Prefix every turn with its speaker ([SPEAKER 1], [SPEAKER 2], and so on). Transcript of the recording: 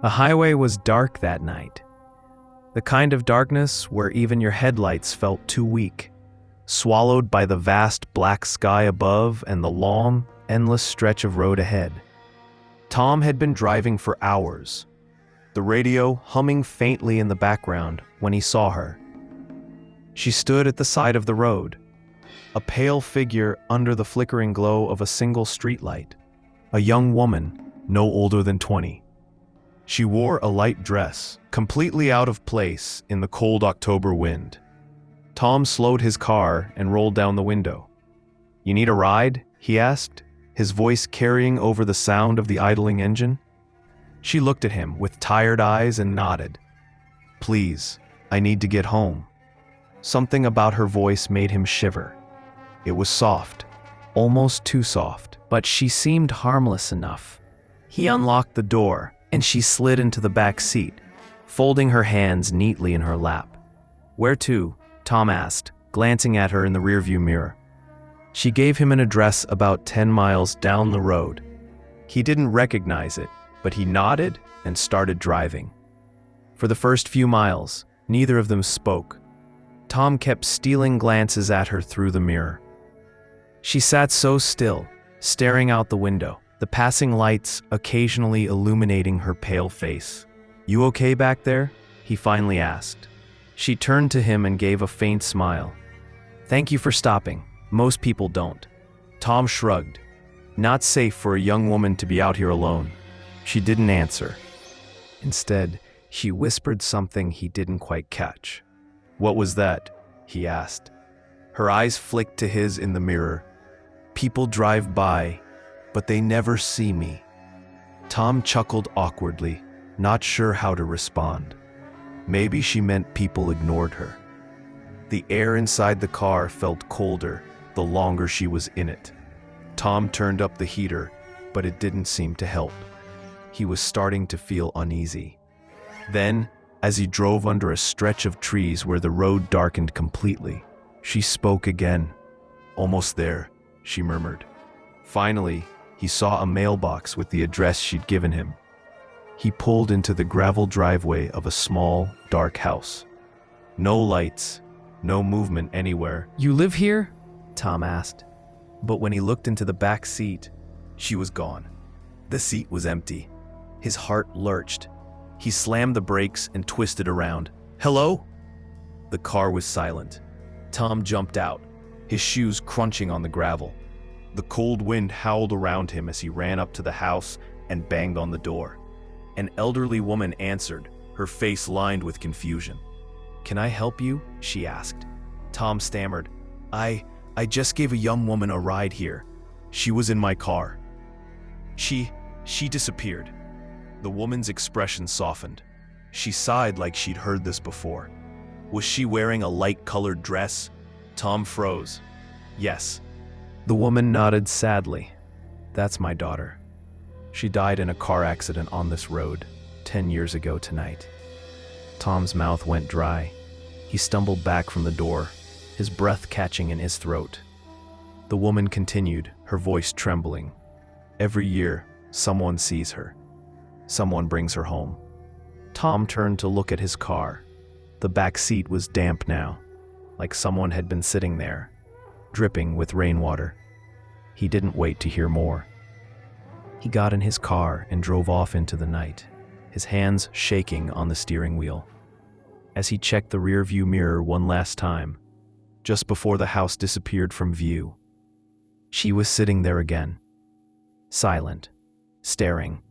[SPEAKER 1] The highway was dark that night. The kind of darkness where even your headlights felt too weak, swallowed by the vast black sky above and the long, endless stretch of road ahead. Tom had been driving for hours, the radio humming faintly in the background when he saw her. She stood at the side of the road, a pale figure under the flickering glow of a single streetlight, a young woman, no older than 20. She wore a light dress, completely out of place in the cold October wind. Tom slowed his car and rolled down the window. "You need a ride?" he asked, his voice carrying over the sound of the idling engine. She looked at him with tired eyes and nodded. "Please, I need to get home." Something about her voice made him shiver. It was soft, almost too soft, but she seemed harmless enough. He unlocked the door, and she slid into the back seat, folding her hands neatly in her lap. "Where to?" Tom asked, glancing at her in the rearview mirror. She gave him an address about 10 miles down the road. He didn't recognize it, but he nodded and started driving. For the first few miles, neither of them spoke. Tom kept stealing glances at her through the mirror. She sat so still, staring out the window, the passing lights occasionally illuminating her pale face. "You okay back there?" he finally asked. She turned to him and gave a faint smile. "Thank you for stopping. Most people don't." Tom shrugged. Not safe for a young woman to be out here alone. She didn't answer. Instead, she whispered something he didn't quite catch. "What was that?" he asked. Her eyes flicked to his in the mirror. "People drive by, but they never see me." Tom chuckled awkwardly, not sure how to respond. Maybe she meant people ignored her. The air inside the car felt colder the longer she was in it. Tom turned up the heater, but it didn't seem to help. He was starting to feel uneasy. Then, as he drove under a stretch of trees where the road darkened completely, she spoke again. "Almost there," she murmured. Finally, he saw a mailbox with the address she'd given him. He pulled into the gravel driveway of a small, dark house. No lights, no movement anywhere. "You live here?" Tom asked. But when he looked into the back seat, she was gone. The seat was empty. His heart lurched. He slammed the brakes and twisted around. "Hello?" The car was silent. Tom jumped out, his shoes crunching on the gravel. The cold wind howled around him as he ran up to the house and banged on the door. An elderly woman answered, her face lined with confusion. "Can I help you?" she asked. Tom stammered. I just gave a young woman a ride here. She was in my car." She disappeared." The woman's expression softened. She sighed like she'd heard this before. "Was she wearing a light-colored dress?" Tom froze. "Yes." The woman nodded sadly. "That's my daughter. She died in a car accident on this road 10 years ago tonight." Tom's mouth went dry. He stumbled back from the door, his breath catching in his throat. The woman continued, her voice trembling. "Every year, someone sees her. Someone brings her home." Tom turned to look at his car. The back seat was damp now, like someone had been sitting there, dripping with rainwater. He didn't wait to hear more. He got in his car and drove off into the night, his hands shaking on the steering wheel. As he checked the rearview mirror one last time, just before the house disappeared from view, she was sitting there again, silent, staring,